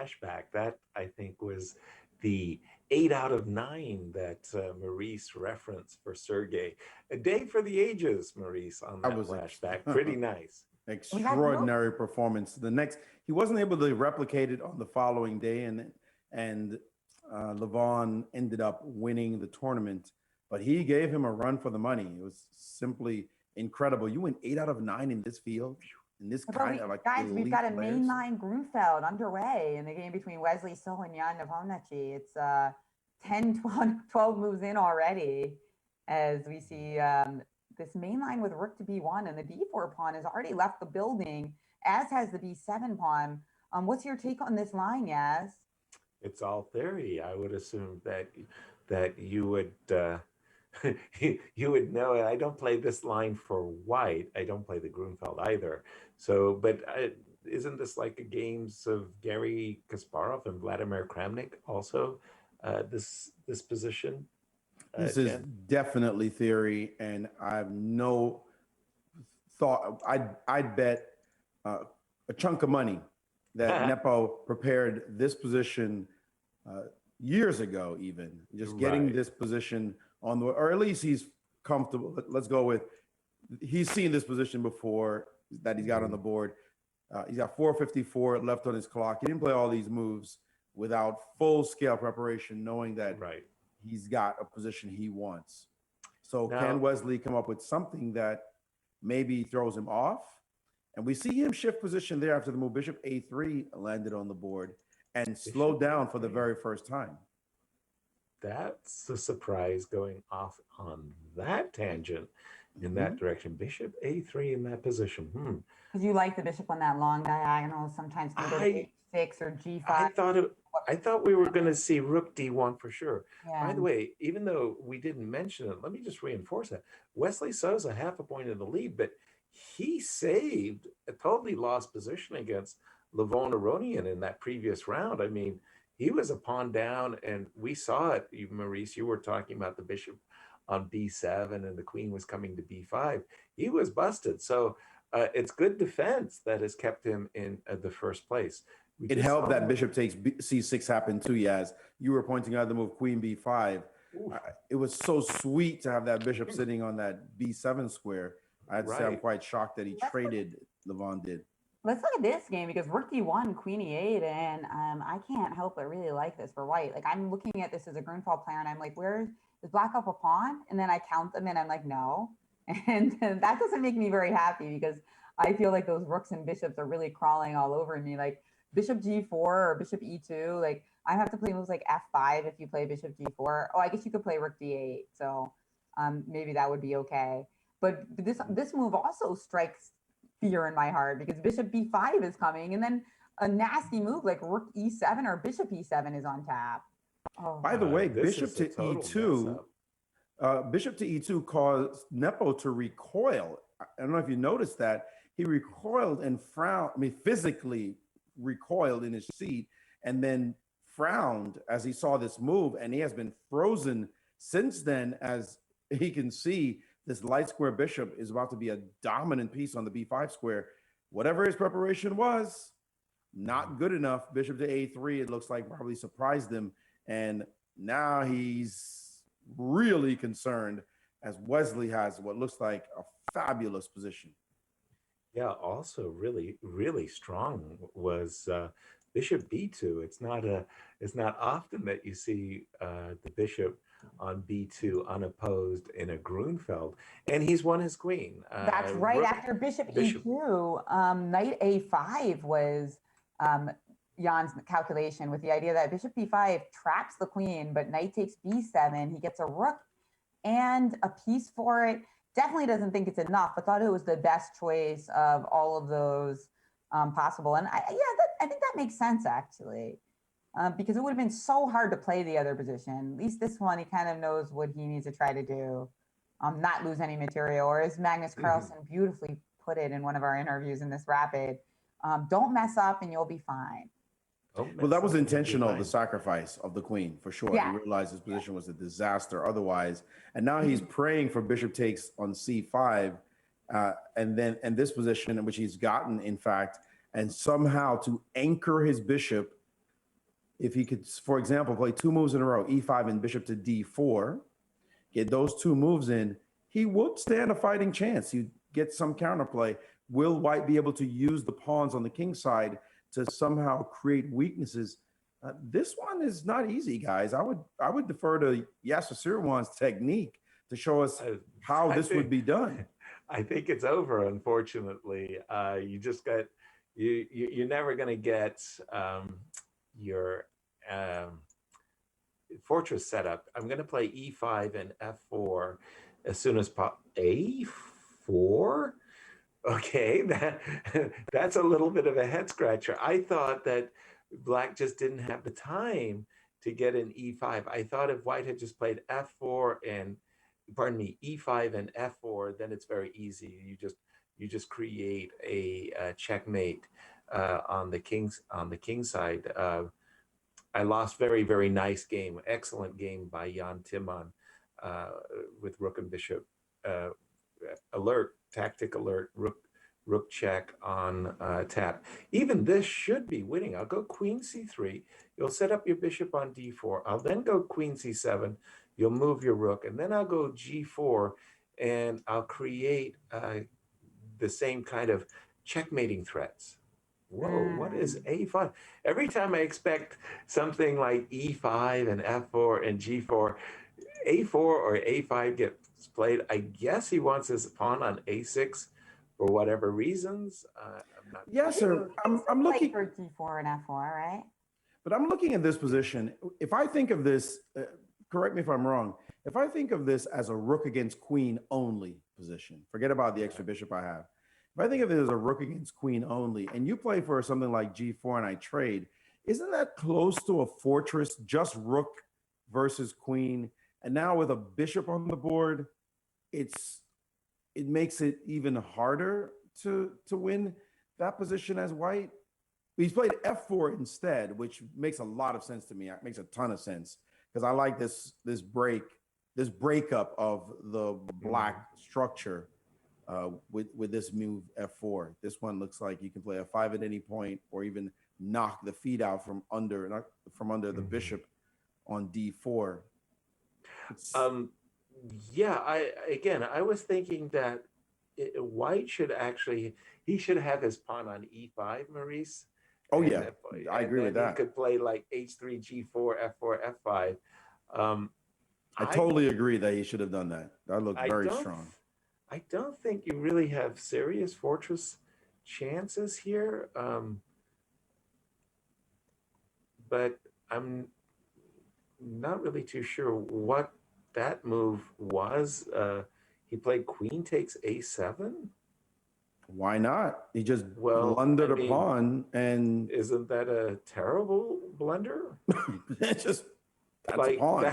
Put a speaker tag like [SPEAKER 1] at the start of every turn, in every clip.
[SPEAKER 1] flashback. That, I think, was the 8 out of 9 that Maurice referenced for Sergei. A day for the ages, Maurice, on
[SPEAKER 2] That
[SPEAKER 1] that
[SPEAKER 2] was
[SPEAKER 1] flashback. Pretty nice.
[SPEAKER 2] extraordinary performance. The next, he wasn't able to replicate it on the following day, and Levon ended up winning the tournament. But he gave him a run for the money. It was simply incredible. You win 8 out of 9 in this field, in this kind of like
[SPEAKER 3] guys, we've
[SPEAKER 2] elite
[SPEAKER 3] got a
[SPEAKER 2] players.
[SPEAKER 3] mainline Grunfeld underway in the game between Wesley Stoll and Jan Nepomniatchi. It's 10, 12 moves in already as we see this mainline with rook to b1, and the d4 pawn has already left the building, as has the b7 pawn. What's your take on this line, Yaz?
[SPEAKER 1] It's all theory. I would assume that you would you would know it. I don't play this line for white. I don't play the Grunfeld either. So, but isn't this like a games of Gary Kasparov and Vladimir Kramnik also? This position.
[SPEAKER 2] This is definitely theory, and I have no thought. I'd bet a chunk of money that Nepo prepared this position years ago, even just getting this position on the, or at least he's comfortable. Let's go with, he's seen this position before that he's got on the board. He's got 454 left on his clock. He didn't play all these moves without full scale preparation, knowing that he's got a position he wants. So now, can Wesley come up with something that maybe throws him off? And we see him shift position there after the move. Bishop a3 landed on the board and slowed down for the very first time.
[SPEAKER 1] That's a surprise, going off on that tangent in that direction. Bishop a3 in that position.
[SPEAKER 3] Because you like the bishop on that long diagonal, sometimes can go to h6 or g5.
[SPEAKER 1] I thought we were going to see rook d1 for sure.
[SPEAKER 3] Yeah.
[SPEAKER 1] By the way, even though we didn't mention it, let me just reinforce that. Wesley Souza half a point in the lead, but he saved a totally lost position against Levon Aronian in that previous round. I mean, he was a pawn down, and we saw it. Maurice, you were talking about the bishop on b7, and the queen was coming to b5. He was busted. So it's good defense that has kept him in the first place.
[SPEAKER 2] It helped that bishop takes c6 happened too, Yaz. You were pointing out the move queen b5. It was so sweet to have that bishop sitting on that b7 square. I had to say I'm quite shocked that he traded, Levon did.
[SPEAKER 3] Let's look at this game, because rook d1, queen e8, and I can't help but really like this for white. Like, I'm looking at this as a Grunfeld player, and I'm like, where is black up a pawn? And then I count them, and I'm like, no. And that doesn't make me very happy, because I feel like those rooks and bishops are really crawling all over me. Like, bishop g4 or bishop e2, like, I have to play moves like f5 if you play bishop g4. Oh, I guess you could play rook d8, so maybe that would be okay. But this move also strikes fear in my heart, because bishop b5 is coming, and then a nasty move like rook e7 or bishop e7 is on tap.
[SPEAKER 2] Oh. By the way, bishop to e2, bishop to e2 caused Nepo to recoil. I don't know if you noticed that. He recoiled and frowned, I mean, physically recoiled in his seat, and then frowned as he saw this move, and he has been frozen since then. As he can see, this light square bishop is about to be a dominant piece on the b5 square. Whatever his preparation was, not good enough. Bishop to a3, it looks like, probably surprised him. And now he's really concerned, as Wesley has what looks like a fabulous position.
[SPEAKER 1] Yeah, also really, really strong was bishop b2. It's not often that you see the bishop on b2 unopposed in a Grunfeld, and he's won his queen.
[SPEAKER 3] That's right. After bishop e2, knight a5 was Jan's calculation, with the idea that bishop b5 traps the queen, but knight takes b7. He gets a rook and a piece for it. Definitely doesn't think it's enough, but thought it was the best choice of all of those possible. And I think that makes sense, actually. Because it would have been so hard to play the other position. At least this one, he kind of knows what he needs to try to do, not lose any material. Or as Magnus Carlsen beautifully put it in one of our interviews in this Rapid, don't mess up and you'll be fine.
[SPEAKER 2] Well, that was intentional, the sacrifice of the queen, for sure. Yeah. He realized his position was a disaster otherwise. And now he's praying for bishop takes on c5, and this position in which he's gotten, in fact, and somehow to anchor his bishop if he could, for example, play 2 moves in a row, e5 and bishop to d4, get those 2 moves in, he would stand a fighting chance. You get some counterplay. Will White be able to use the pawns on the king side to somehow create weaknesses? This one is not easy, guys. I would defer to Yasser Sirwan's technique to show us how this would be done.
[SPEAKER 1] I think it's over, unfortunately. You just got you're never going to get your fortress setup. I'm going to play e5 and f4 as soon as a4. Okay, that's a little bit of a head scratcher. I thought that Black just didn't have the time to get an e5. I thought if White had just played f4 and, pardon me, e5 and f4, then it's very easy. You just create a checkmate on the king side. I lost very nice game, excellent game by Jan Timman with rook and bishop alert, tactic alert, rook check on tap. Even this should be winning. I'll go queen c3. You'll set up your bishop on d4. I'll then go queen c7. You'll move your rook, and then I'll go g4, and I'll create the same kind of checkmating threats. Whoa, what is a5? Every time I expect something like e5 and f4 and g4, a4 or a5 gets played. I guess he wants his pawn on a6 for whatever reasons. I'm not
[SPEAKER 2] Yes, sir. I'm looking
[SPEAKER 3] for d4 and f4, right?
[SPEAKER 2] But I'm looking at this position. If I think of this, correct me if I'm wrong. If I think of this as a rook against queen only position, forget about the extra bishop I have. If I think of it as a rook against queen only, and you play for something like g4 and I trade, isn't that close to a fortress, just rook versus queen? And now with a bishop on the board, it makes it even harder to win that position as White. He's played f4 instead, which makes a lot of sense to me. It makes a ton of sense because I like this breakup of the Black structure with this move f4. This one looks like you can play f5 at any point, or even knock the feet out from under the bishop on d4.
[SPEAKER 1] Yeah, I was thinking that White should have his pawn on e5, Maurice.
[SPEAKER 2] Oh yeah, I agree with that.
[SPEAKER 1] He could play like h3, g4, f4, f5.
[SPEAKER 2] I totally agree that he should have done that. That looked very strong.
[SPEAKER 1] I don't think you really have serious fortress chances here, but I'm not really too sure what that move was. He played queen takes a7.
[SPEAKER 2] Why not? He just blundered a pawn, and
[SPEAKER 1] isn't that a terrible blunder?
[SPEAKER 2] It's just that's
[SPEAKER 1] like
[SPEAKER 2] a pawn.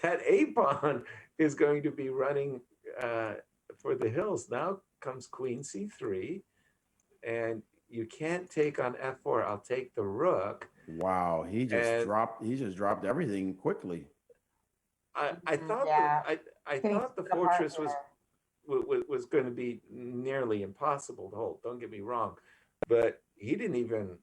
[SPEAKER 1] That a pawn is going to be running for the hills. Now comes queen c3, and you can't take on f4. I'll take the rook.
[SPEAKER 2] Wow, he just dropped everything quickly.
[SPEAKER 1] I thought I thought the fortress was going to be nearly impossible to hold. Don't get me wrong, but he didn't even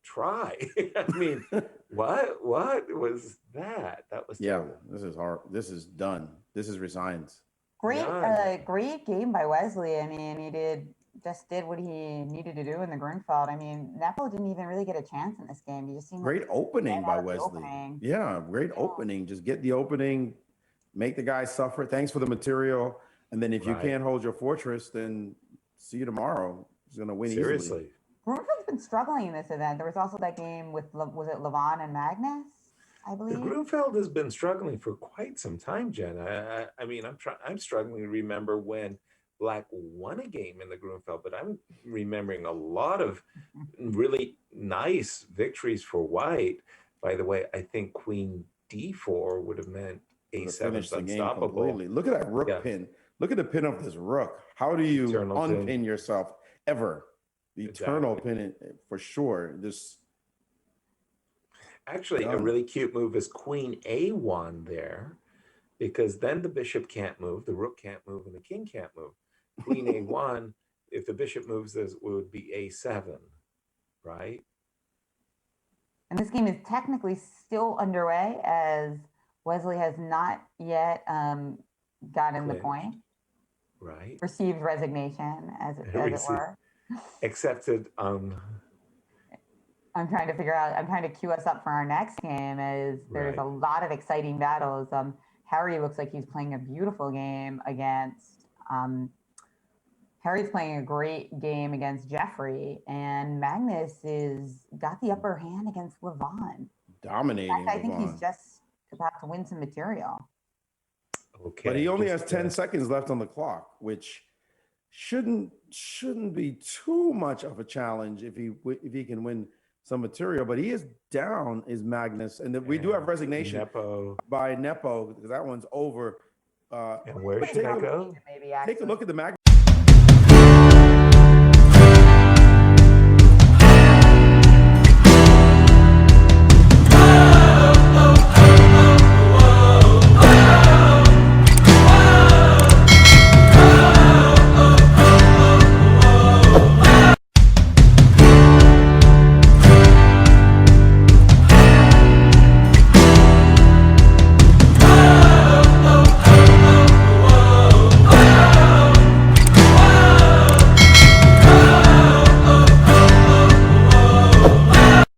[SPEAKER 1] try. I mean, what was that? That was terrible.
[SPEAKER 2] This is hard. This is done. This is resigned.
[SPEAKER 3] Great game by Wesley. I mean, he did what he needed to do in the Grunfeld. I mean, Nepo didn't even really get a chance in this game. He just seemed
[SPEAKER 2] great opening by Wesley. Yeah, great opening. Just get the opening, make the guy suffer. Thanks for the material. And then if you can't hold your fortress, then see you tomorrow. He's going to win easily.
[SPEAKER 3] Grunfeld's been struggling in this event. There was also that game with, was it Levon and Magnus, I believe?
[SPEAKER 1] Grunfeld has been struggling for quite some time, Jen. I mean, I'm struggling to remember when Black won a game in the Grunfeld, but I'm remembering a lot of really nice victories for White. By the way, I think queen d4 would have meant a7 is unstoppable.
[SPEAKER 2] Look at that rook pin. Look at the pin of this rook. How do you unpin yourself ever? The eternal pin, for sure.
[SPEAKER 1] Actually, a really cute move is queen a1 there, because then the bishop can't move, the rook can't move, and the king can't move. Queen a1, if the bishop moves, this would be a7, right?
[SPEAKER 3] And this game is technically still underway as Wesley has not yet gotten the
[SPEAKER 1] Clinched.
[SPEAKER 3] point.
[SPEAKER 1] Right.
[SPEAKER 3] Received resignation, as it were.
[SPEAKER 1] Accepted.
[SPEAKER 3] I'm trying to figure out. I'm trying to queue us up for our next game. As there's
[SPEAKER 1] Right.
[SPEAKER 3] a lot of exciting battles. Harry looks like he's playing a beautiful game against. Harry's playing a great game against Jeffrey, and Magnus is got the upper hand against Levon.
[SPEAKER 2] Dominating.
[SPEAKER 3] In fact, I think
[SPEAKER 2] Levon.
[SPEAKER 3] he's just about to win some material.
[SPEAKER 1] Okay.
[SPEAKER 2] But he only has 10 seconds left on the clock, which shouldn't be too much of a challenge if he can win some material. But he is down, is Magnus, and we do have resignation by Nepo because that one's over.
[SPEAKER 1] And where should I go?
[SPEAKER 3] Maybe
[SPEAKER 2] take a look at the Magnus